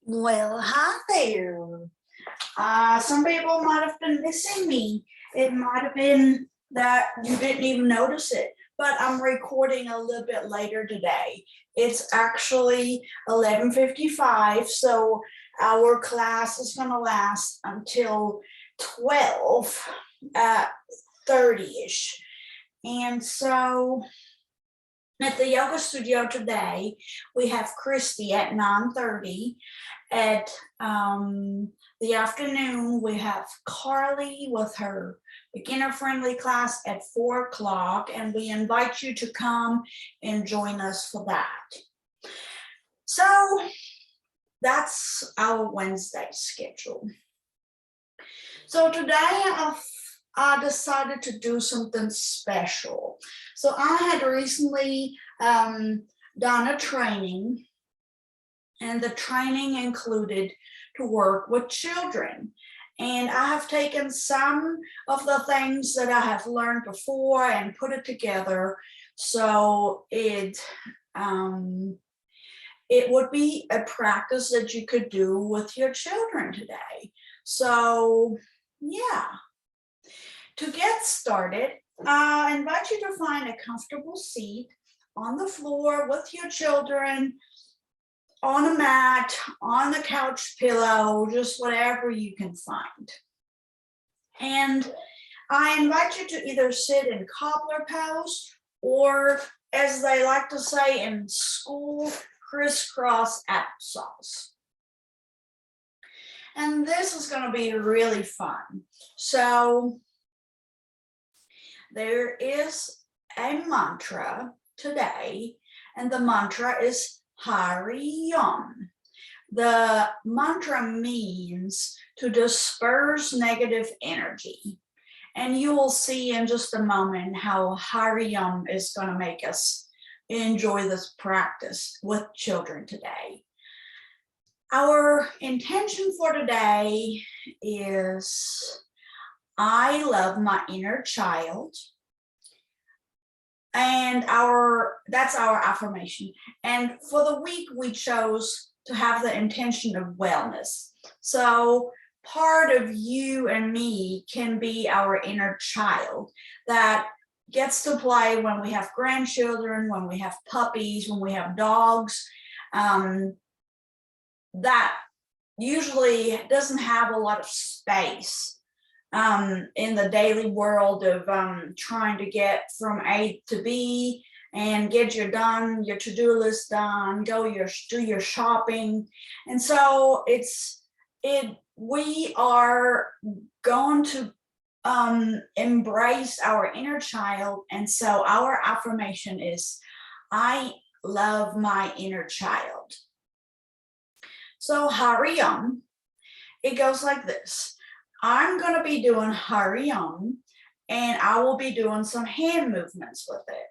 Well, hi there. Some people might have been missing me. It might have been that you didn't even notice it, but I'm recording a little bit later today. It's actually 11:55, so our class is going to last until 12 at 30ish. And so at the yoga studio today, we have Christy at 9:30. At the afternoon, we have Carly with her beginner-friendly class at 4 o'clock, and we invite you to come and join us for that. So that's our Wednesday schedule. So today I decided to do something special. So I had recently done a training, and the training included to work with children. And I have taken some of the things that I have learned before and put it together so it would be a practice that you could do with your children today. So yeah. To get started, I invite you to find a comfortable seat on the floor with your children, on a mat, on the couch pillow, just whatever you can find. And I invite you to either sit in cobbler pose or, as they like to say in school, crisscross applesauce. And this is going to be really fun. So there is a mantra today, and the mantra is Hari Om. The mantra means to disperse negative energy. And you will see in just a moment how Hari Om is going to make us enjoy this practice with children today. Our intention for today is I love my inner child. And that's our affirmation. And for the week, we chose to have the intention of wellness. So part of you and me can be our inner child that gets to play when we have grandchildren, when we have puppies, when we have dogs. That usually doesn't have a lot of space in the daily world of trying to get from A to B and get your to-do list done, do your shopping. And so we are going to embrace our inner child. And so our affirmation is, I love my inner child. So Hari Om, it goes like this. I'm going to be doing Hari Om, and I will be doing some hand movements with it.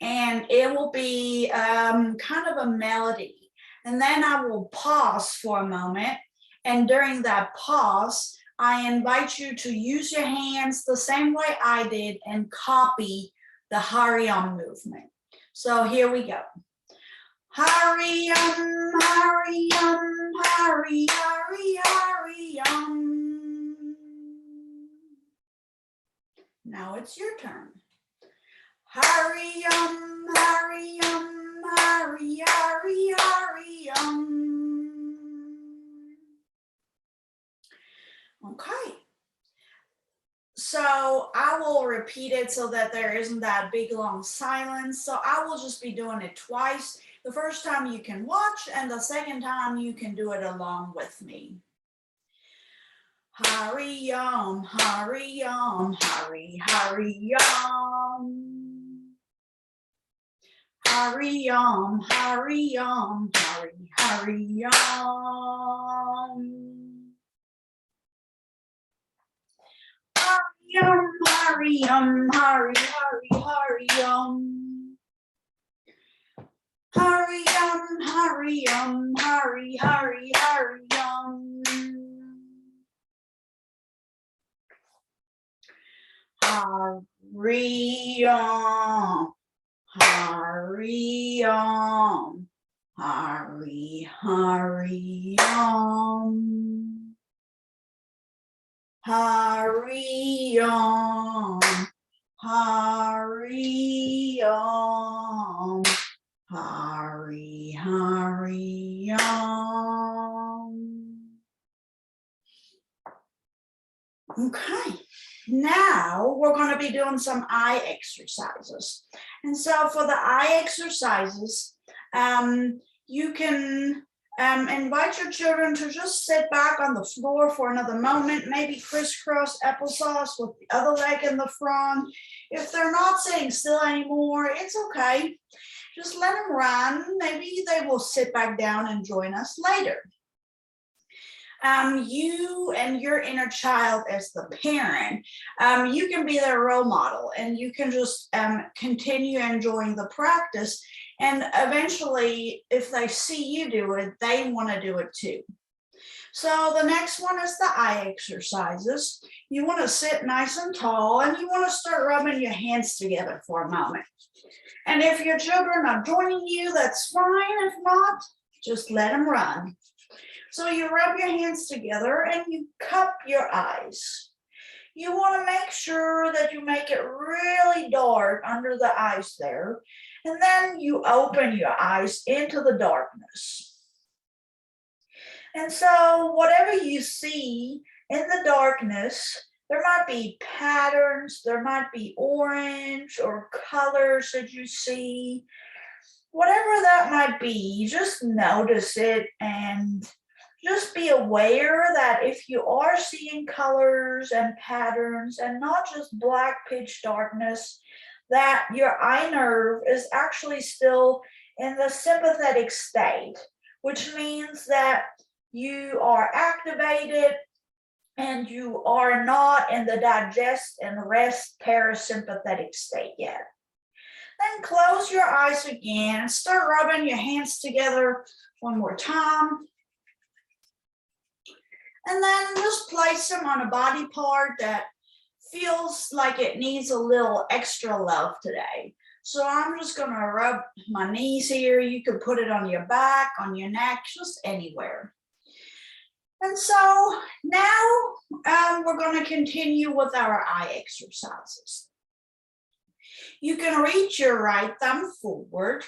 And it will be kind of a melody. And then I will pause for a moment. And during that pause, I invite you to use your hands the same way I did and copy the Hari Om movement. So here we go. Hari Om, Hari Om, Hari, Hari, Hari Om. Now it's your turn. Hari Om, Hari Om, Hari, Hari, Hari Om. Okay. So I will repeat it so that there isn't that big long silence. So I will just be doing it twice. The first time you can watch, and the second time you can do it along with me. Hari Om, Hari Om, Hari, Hari Om. Hari Om, Hari Om, Hari, Hari Om. Hari Om, Hari Om, Hari, Hari, Hari Om. Hari Om, Hari Om, Hari, Hari, Hari Om. Hari Om, Hari Om, Hari, Hari, Om. Hari, Om. Hari, Om. Hari, Hari, Om. Okay, now we're going to be doing some eye exercises. And so for the eye exercises, you can invite your children to just sit back on the floor for another moment, maybe crisscross applesauce with the other leg in the front. If they're not sitting still anymore, it's okay. Just let them run. Maybe they will sit back down and join us later. You and your inner child as the parent, you can be their role model, and you can just continue enjoying the practice. And eventually, if they see you do it, they want to do it too. So the next one is the eye exercises. You want to sit nice and tall, and you want to start rubbing your hands together for a moment. And if your children are joining you, that's fine. If not, just let them run. So you rub your hands together and you cup your eyes. You want to make sure that you make it really dark under the eyes there. And then you open your eyes into the darkness. And so whatever you see in the darkness, there might be patterns, there might be orange or colors that you see. Whatever that might be, just notice it and just be aware that if you are seeing colors and patterns and not just black pitch darkness, that your eye nerve is actually still in the sympathetic state, which means that you are activated and you are not in the digest and rest parasympathetic state yet. Then close your eyes again and start rubbing your hands together one more time. And then just place them on a body part that feels like it needs a little extra love today. So I'm just going to rub my knees here. You can put it on your back, on your neck, just anywhere. And so now we're going to continue with our eye exercises. You can reach your right thumb forward.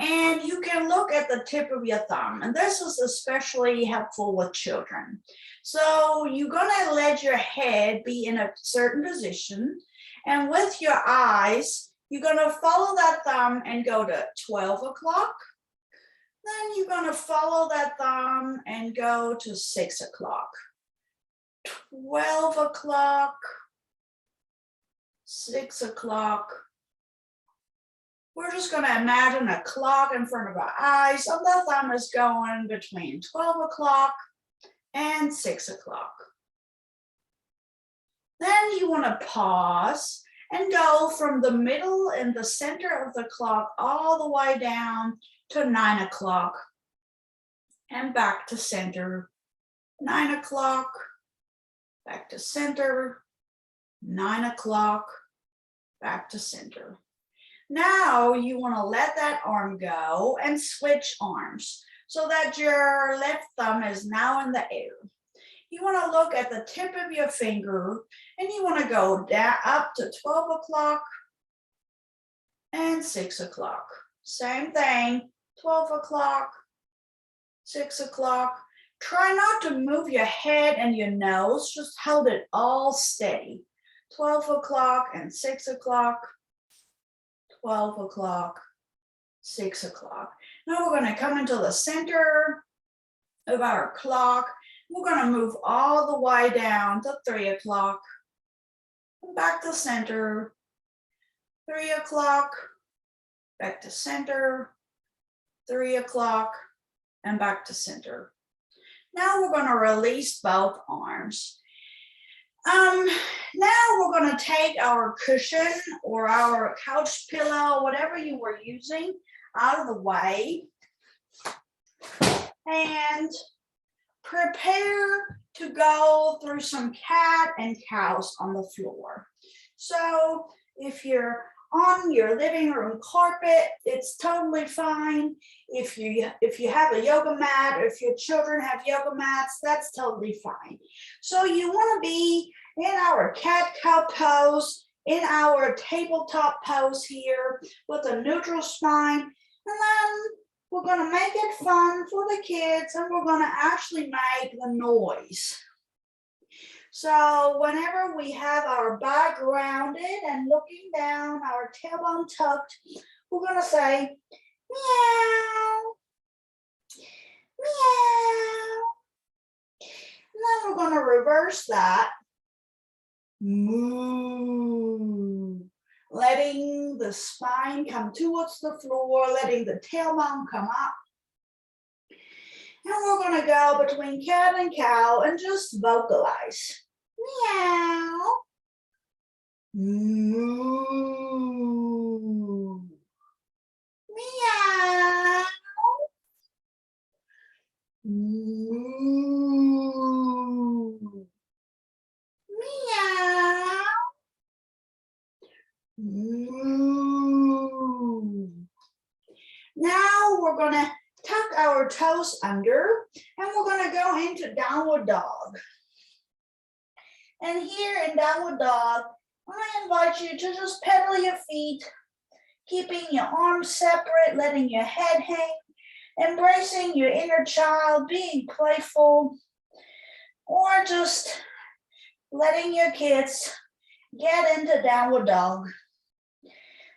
And you can look at the tip of your thumb, and this is especially helpful with children. So you're going to let your head be in a certain position, and with your eyes, you're going to follow that thumb and go to 12 o'clock. Then you're going to follow that thumb and go to 6 o'clock. 12 o'clock, 6 o'clock. We're just going to imagine a clock in front of our eyes, and the thumb is going between 12 o'clock and 6 o'clock. Then you want to pause and go from the middle and the center of the clock all the way down to 9 o'clock and back to center. 9 o'clock, back to center, 9 o'clock, back to center. Now you want to let that arm go and switch arms so that your left thumb is now in the air. You want to look at the tip of your finger and you want to go down up to 12 o'clock and 6 o'clock. Same thing, 12 o'clock, 6 o'clock. Try not to move your head and your nose, just hold it all steady. 12 o'clock and 6 o'clock. 12 o'clock, 6 o'clock. Now we're going to come into the center of our clock. We're going to move all the way down to 3 o'clock. Back to center. 3 o'clock, back to center. 3 o'clock, and back to center. Now we're going to release both arms. Now we're going to take our cushion or our couch pillow, whatever you were using, out of the way and prepare to go through some cat and cows on the floor. So if you're on your living room carpet, it's totally fine. If you have a yoga mat, or if your children have yoga mats, that's totally fine. So you want to be in our cat-cow pose, in our tabletop pose here with a neutral spine, and then we're going to make it fun for the kids, and we're going to actually make the noise. So whenever we have our back rounded and looking down, our tailbone tucked, we're going to say meow, meow. And then we're going to reverse that. Moo. Letting the spine come towards the floor, letting the tailbone come up. And we're going to go between cat and cow and just vocalize. Meow. Moo. Meow. Moo. Meow. Moo. Now we're going to tuck our toes under, and we're going to go into downward dog. And here in downward dog, I invite you to just pedal your feet, keeping your arms separate, letting your head hang, embracing your inner child, being playful, or just letting your kids get into downward dog.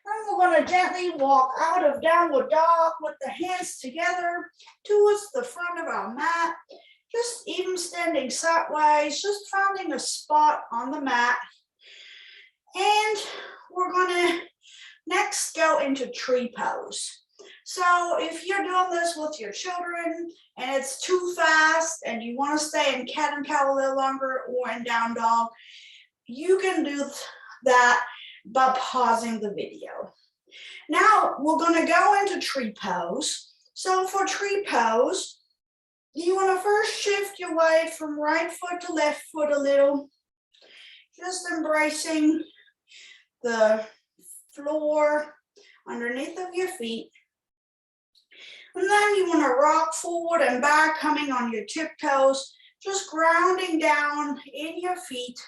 And we're going to gently walk out of downward dog with the hands together towards the front of our mat, just even standing sideways, just finding a spot on the mat. And we're going to next go into tree pose. So if you're doing this with your children and it's too fast and you want to stay in cat and cow a little longer or in down dog, you can do that by pausing the video. Now we're going to go into tree pose. So for tree pose, you want to first shift your weight from right foot to left foot a little, just embracing the floor underneath of your feet. And then you want to rock forward and back, coming on your tiptoes, just grounding down in your feet,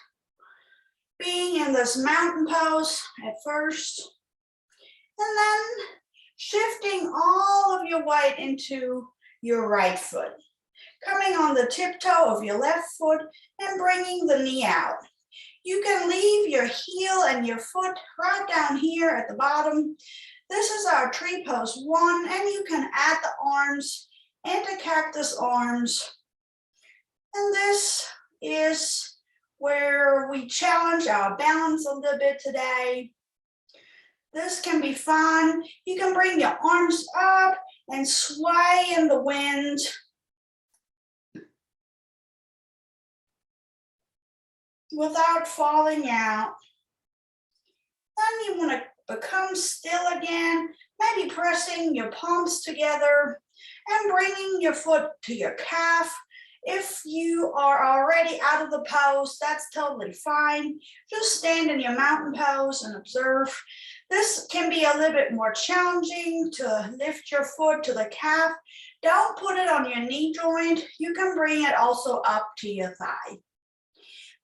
being in this mountain pose at first, and then shifting all of your weight into your right foot, coming on the tiptoe of your left foot and bringing the knee out. You can leave your heel and your foot right down here at the bottom. This is our tree pose 1, and you can add the arms into cactus arms. And this is where we challenge our balance a little bit today. This can be fun. You can bring your arms up and sway in the wind. Without falling out. Then you want to become still again, maybe pressing your palms together and bringing your foot to your calf. If you are already out of the pose, that's totally fine. Just stand in your mountain pose and observe. This can be a little bit more challenging to lift your foot to the calf. Don't put it on your knee joint. You can bring it also up to your thigh.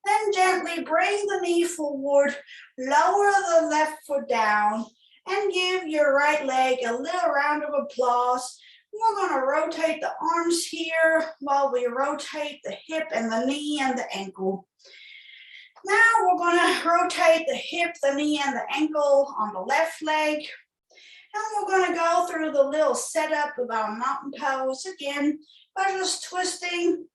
Then gently bring the knee forward, lower the left foot down, and give your right leg a little round of applause. We're going to rotate the arms here while we rotate the hip and the knee and the ankle. Now we're going to rotate the hip, the knee, and the ankle on the left leg. And we're going to go through the little setup of our mountain pose again by just twisting,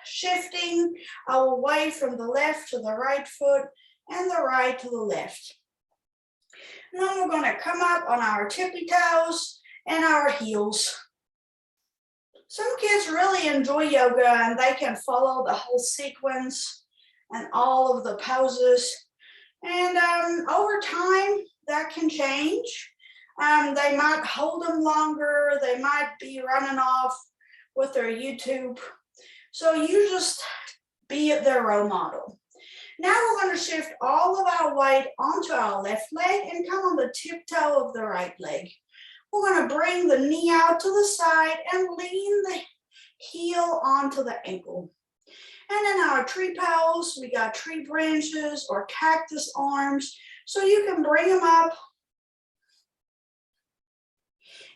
shifting our weight from the left to the right foot and the right to the left. And then we're going to come up on our tippy toes and our heels. Some kids really enjoy yoga and they can follow the whole sequence and all of the poses. And over time, that can change. They might hold them longer. They might be running off with their YouTube. So you just be their role model. Now we're going to shift all of our weight onto our left leg and come on the tiptoe of the right leg. We're going to bring the knee out to the side and lean the heel onto the ankle. And in our tree pose, we got tree branches or cactus arms, so you can bring them up.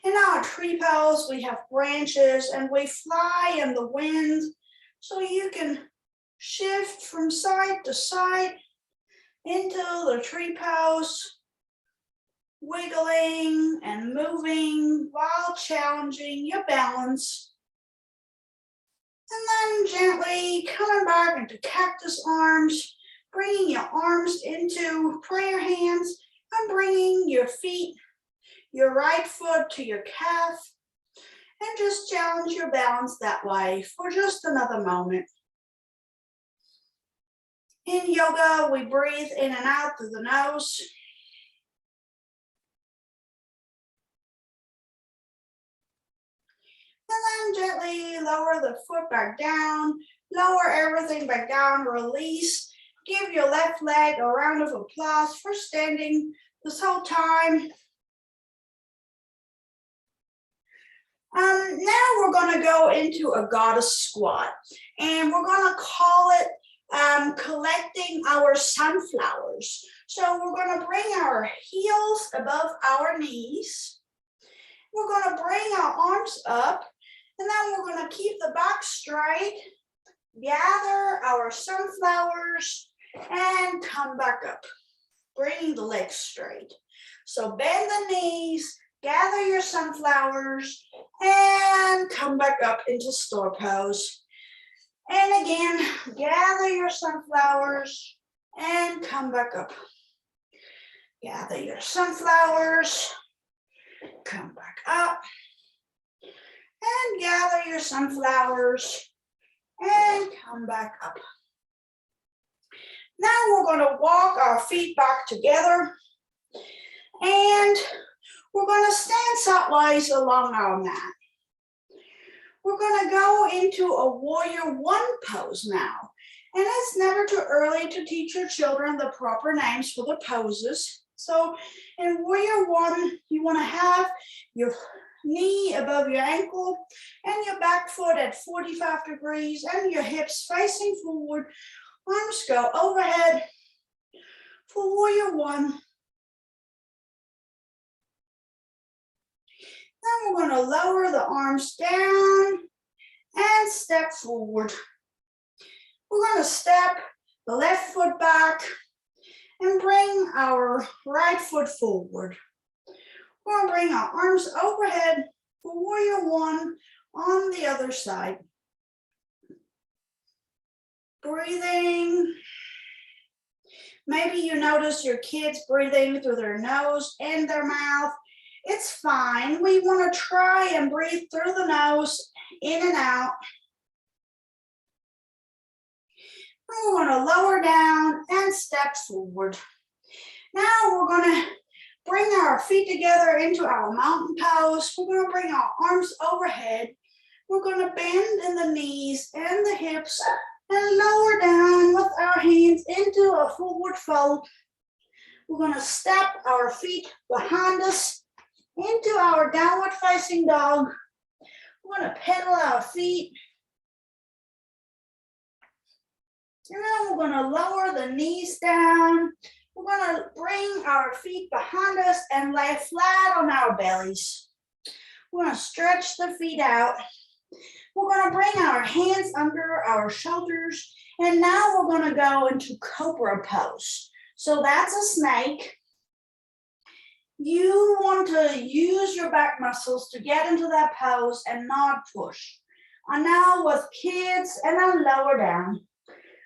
In our tree pose, we have branches and we fly in the wind, so you can shift from side to side into the tree pose, wiggling and moving while challenging your balance. And then gently coming back into cactus arms, bringing your arms into prayer hands and bringing your feet, your right foot to your calf, and just challenge your balance that way for just another moment. In yoga, we breathe in and out through the nose. And then gently lower the foot back down, lower everything back down, release. Give your left leg a round of applause for standing this whole time. Now we're going to go into a goddess squat, and we're going to call it collecting our sunflowers. So we're going to bring our heels above our knees. We're going to bring our arms up, and then we're going to keep the back straight, gather our sunflowers, and come back up, bringing the legs straight. So bend the knees, gather your sunflowers, and come back up into store pose. And again, gather your sunflowers and come back up. Gather your sunflowers, come back up, and gather your sunflowers and come back up. Now we're going to walk our feet back together, and we're going to stand sideways along our mat. We're going to go into a warrior one pose now. And it's never too early to teach your children the proper names for the poses. So in warrior one, you want to have your knee above your ankle and your back foot at 45 degrees and your hips facing forward. Arms go overhead for warrior one. Then we're going to lower the arms down and step forward. We're going to step the left foot back and bring our right foot forward. We're going to bring our arms overhead for warrior one on the other side. Breathing. Maybe you notice your kids breathing through their nose and their mouth. It's fine. We want to try and breathe through the nose, in and out. We want to lower down and step forward. Now we're going to bring our feet together into our mountain pose. We're going to bring our arms overhead. We're going to bend in the knees and the hips and lower down with our hands into a forward fold. We're going to step our feet behind us into our downward facing dog. We're going to pedal our feet. And then we're going to lower the knees down. We're going to bring our feet behind us and lay flat on our bellies. We're going to stretch the feet out. We're going to bring our hands under our shoulders. And now we're going to go into cobra pose. So that's a snake. You want to use your back muscles to get into that pose and not push. And now with kids, and then lower down.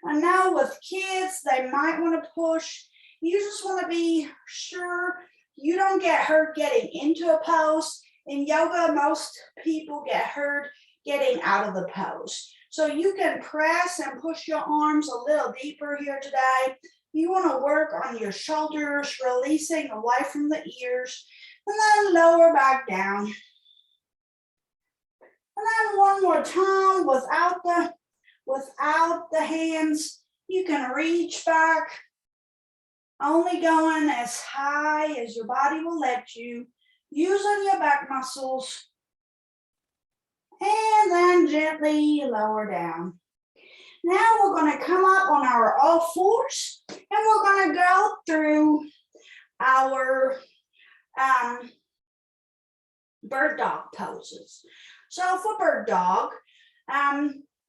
And now with kids, they might want to push. You just want to be sure you don't get hurt getting into a pose. In yoga, most people get hurt getting out of the pose. So you can press and push your arms a little deeper here today. You want to work on your shoulders, releasing away from the ears, and then lower back down. And then one more time without the hands. You can reach back, only going as high as your body will let you, using your back muscles, and then gently lower down. Now we're going to come up on our all fours, and we're going to go through our bird dog poses. So for bird dog,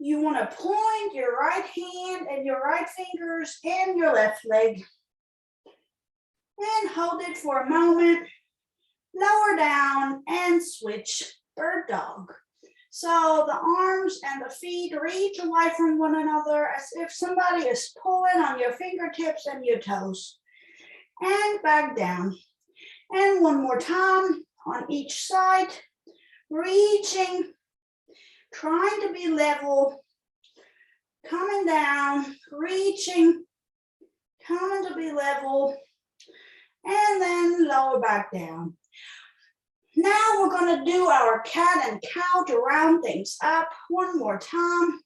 you want to point your right hand and your right fingers in your left leg and hold it for a moment, lower down and switch bird dog. So the arms and the feet reach away from one another as if somebody is pulling on your fingertips and your toes. And back down. And one more time on each side, reaching, trying to be level, coming down, reaching, coming to be level, and then lower back down. Now we're going to do our cat and cow to round things up one more time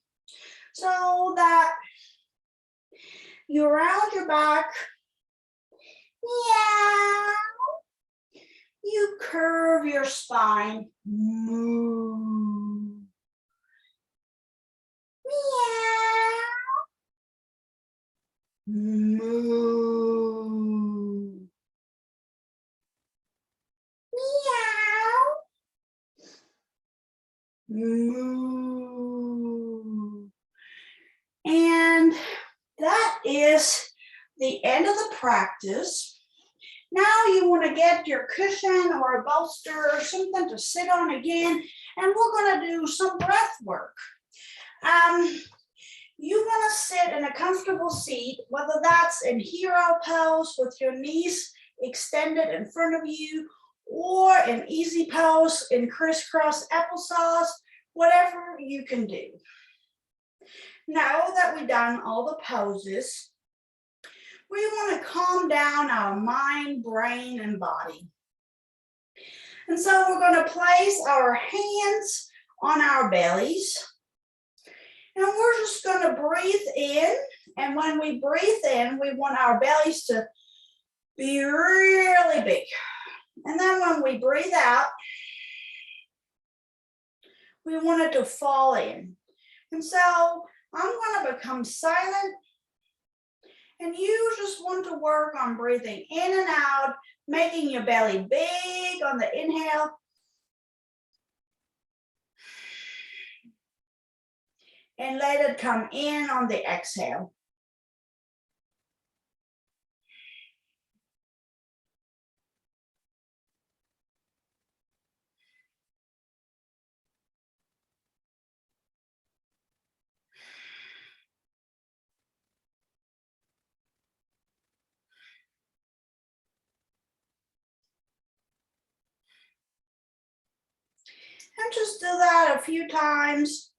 so that you round your back. Meow. You curve your spine. Moo. Meow. Moo. Meow. Moo. And that is the end of the practice. Now you want to get your cushion or a bolster or something to sit on again, and we're going to do some breath work. You want to sit in a comfortable seat, whether that's in hero pose with your knees extended in front of you, or in easy pose in crisscross applesauce, whatever you can do. Now that we've done all the poses, we want to calm down our mind, brain, and body. And so we're going to place our hands on our bellies. And we're just going to breathe in. And when we breathe in, we want our bellies to be really big. And then when we breathe out, we want it to fall in. And so I'm going to become silent. And you just want to work on breathing in and out, making your belly big on the inhale. And let it come in on the exhale. And just do that a few times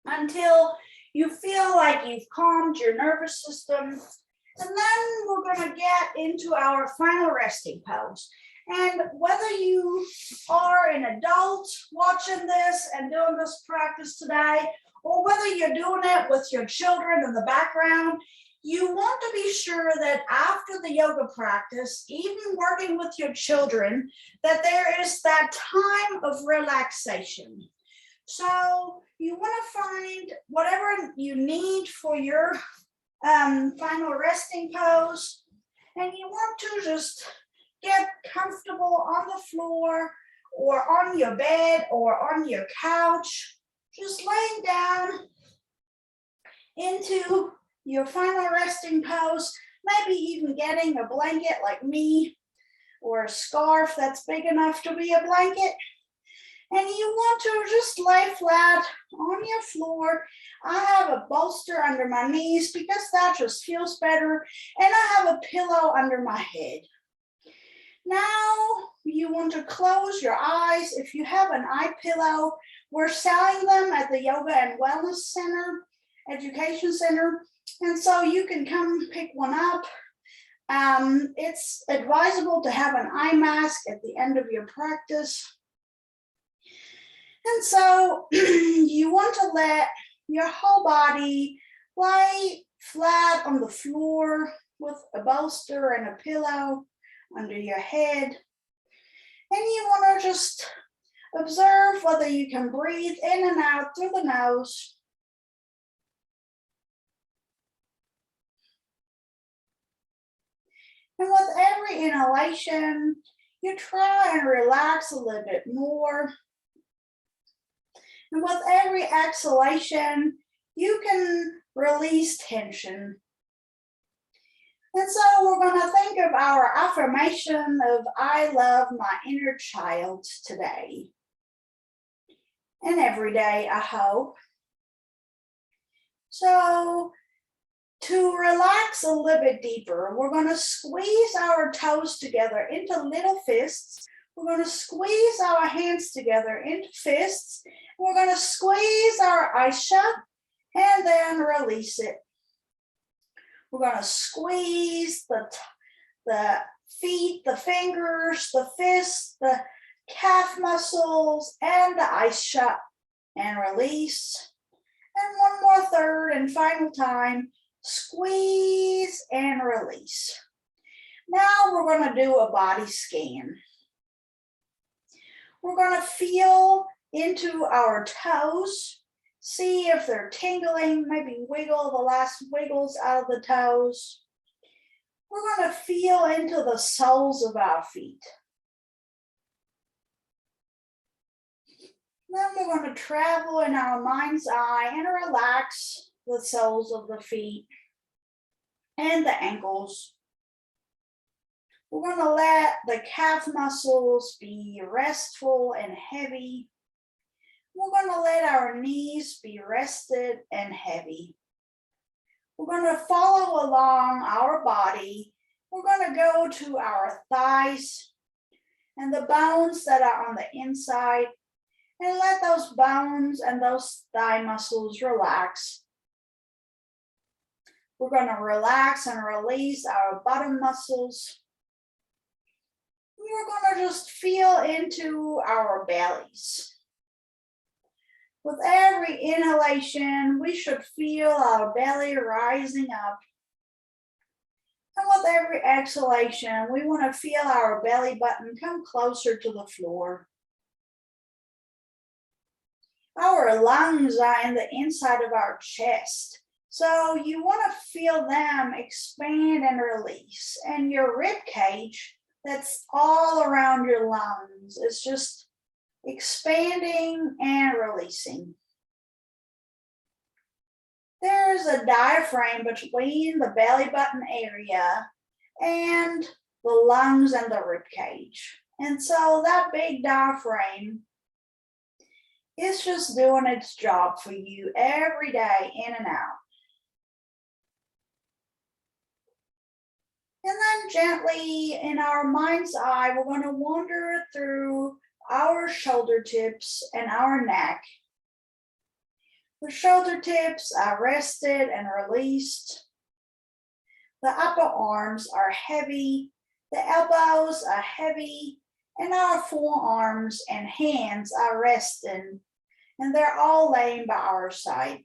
until you feel like you've calmed your nervous system. And then we're going to get into our final resting pose. And whether you are an adult watching this and doing this practice today, or whether you're doing it with your children in the background, you want to be sure that after the yoga practice, even working with your children, that there is that time of relaxation. So you want to find whatever you need for your final resting pose, and you want to just get comfortable on the floor or on your bed or on your couch, just laying down into your final resting pose, maybe even getting a blanket like me or a scarf that's big enough to be a blanket. And you want to just lay flat on your floor. I have a bolster under my knees because that just feels better. And I have a pillow under my head. Now you want to close your eyes. If you have an eye pillow, we're selling them at the Yoga and Wellness Center, Education Center. And so you can come pick one up. It's advisable to have an eye mask at the end of your practice. And so you want to let your whole body lay flat on the floor with a bolster and a pillow under your head. And you want to just observe whether you can breathe in and out through the nose. And with every inhalation, you try and relax a little bit more. And with every exhalation, you can release tension. And so we're going to think of our affirmation of I love my inner child today. And every day, I hope. So to relax a little bit deeper, we're going to squeeze our toes together into little fists. We're going to squeeze our hands together into fists. We're going to squeeze our eyes shut and then release it. We're going to squeeze the feet, the fingers, the fists, the calf muscles, and the eyes shut and release. And one more third and final time, squeeze and release. Now we're going to do a body scan. We're going to feel into our toes, see if they're tingling, maybe wiggle the last wiggles out of the toes. We're going to feel into the soles of our feet. Then we're going to travel in our mind's eye and relax the soles of the feet and the ankles. We're going to let the calf muscles be restful and heavy. We're going to let our knees be rested and heavy. We're going to follow along our body. We're going to go to our thighs and the bones that are on the inside, and let those bones and those thigh muscles relax. We're going to relax and release our bottom muscles. We're going to just feel into our bellies. With every inhalation, we should feel our belly rising up. And with every exhalation, we want to feel our belly button come closer to the floor. Our lungs are in the inside of our chest, so you want to feel them expand and release. And your rib cage, that's all around your lungs, is just expanding and releasing. There's a diaphragm between the belly button area and the lungs and the rib cage. And so that big diaphragm is just doing its job for you every day, in and out. And then gently in our mind's eye, we're going to wander through our shoulder tips and our neck. The shoulder tips are rested and released. The upper arms are heavy. The elbows are heavy. And our forearms and hands are resting, and they're all laying by our side.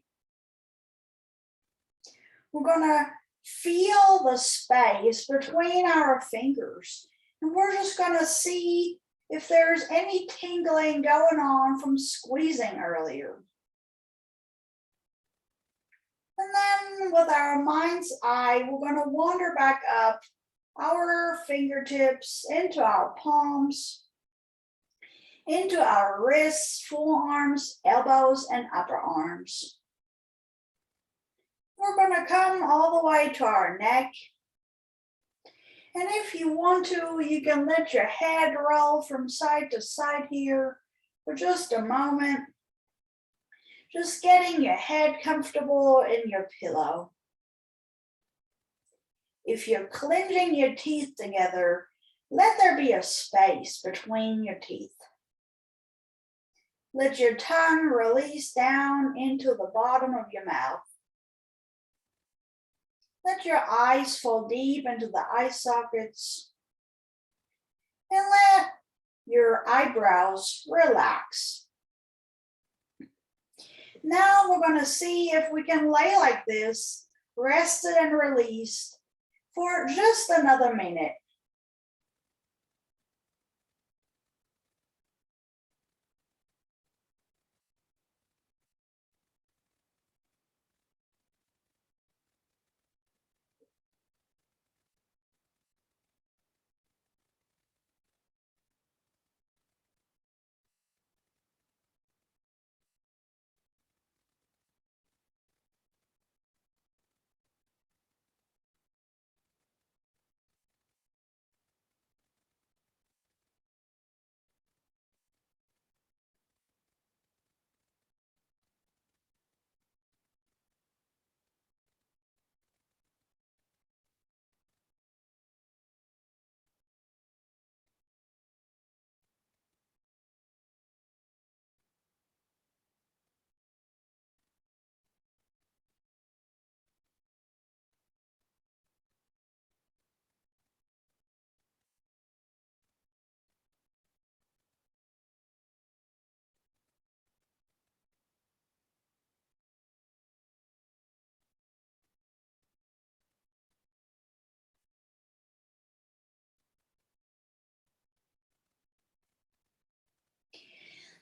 We're going to feel the space between our fingers, and we're just going to see if there's any tingling going on from squeezing earlier. And then with our mind's eye, we're going to wander back up our fingertips into our palms, into our wrists, forearms, elbows, and upper arms. We're going to come all the way to our neck. And if you want to, you can let your head roll from side to side here for just a moment. Just getting your head comfortable in your pillow. If you're clenching your teeth together, let there be a space between your teeth. Let your tongue release down into the bottom of your mouth. Let your eyes fall deep into the eye sockets. And let your eyebrows relax. Now we're going to see if we can lay like this rested and released for just another minute.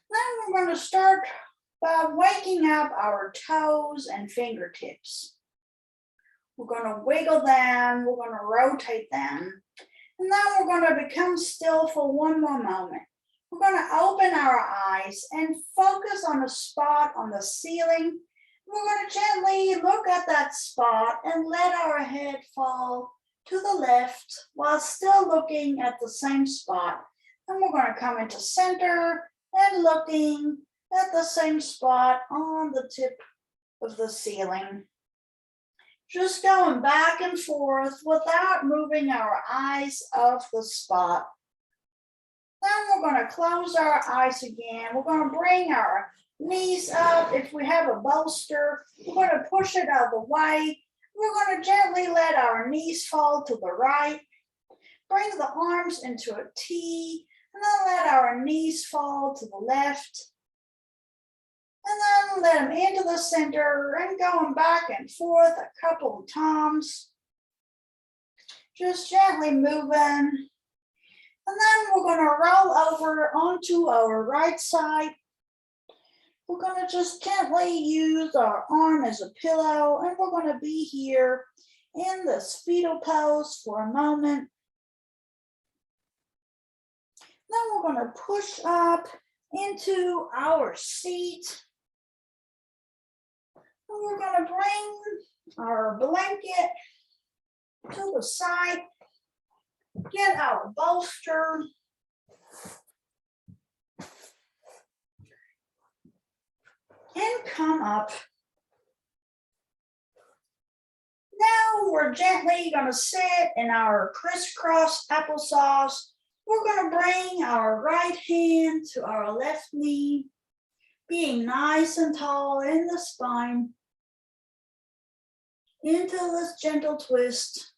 Then we're going to start by waking up our toes and fingertips. We're going to wiggle them, we're going to rotate them, and then we're going to become still for one more moment. We're going to open our eyes and focus on a spot on the ceiling. We're going to gently look at that spot and let our head fall to the left while still looking at the same spot. And we're going to come into center and looking at the same spot on the tip of the ceiling. Just going back and forth without moving our eyes off the spot. Then we're going to close our eyes again. We're going to bring our knees up. If we have a bolster, we're going to push it out of the way. We're going to gently let our knees fall to the right. Bring the arms into a T, and then let our knees fall to the left. And then let them into the center and going back and forth a couple of times. Just gently moving. And then we're going to roll over onto our right side. We're going to just gently use our arm as a pillow, and we're going to be here in this fetal pose for a moment. Then we're going to push up into our seat. And we're going to bring our blanket to the side, get our bolster, and come up. Now we're gently going to sit in our crisscross applesauce. We're going to bring our right hand to our left knee, being nice and tall in the spine, into this gentle twist.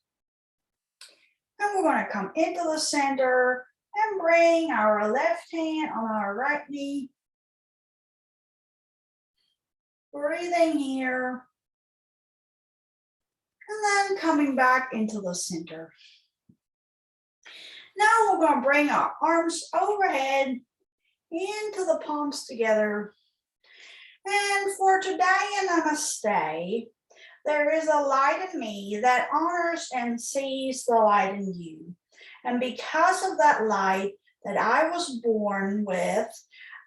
And we're going to come into the center and bring our left hand on our right knee. Breathing here. And then coming back into the center. Now we're going to bring our arms overhead into the palms together. And for today in Namaste, there is a light in me that honors and sees the light in you. And because of that light that I was born with,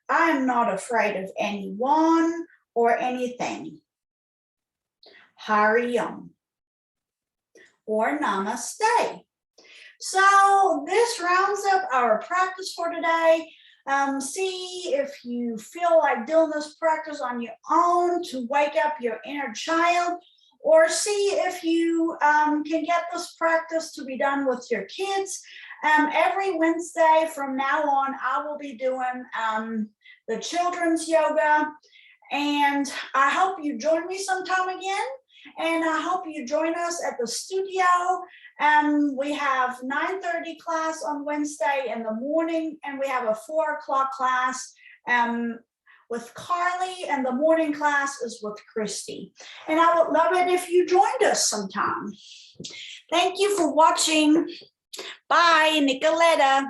I am not afraid of anyone or anything. Hari Om or Namaste. So this rounds up our practice for today. See if you feel like doing this practice on your own to wake up your inner child, or see if you can get this practice to be done with your kids. Every Wednesday from now on, I will be doing the children's yoga, and I hope you join me sometime again. And I hope you join us at the studio. We have 9:30 class on Wednesday in the morning, and we have a 4 o'clock class with Carly, and the morning class is with Christy. And I would love it if you joined us sometime. Thank you for watching. Bye, Nicoletta.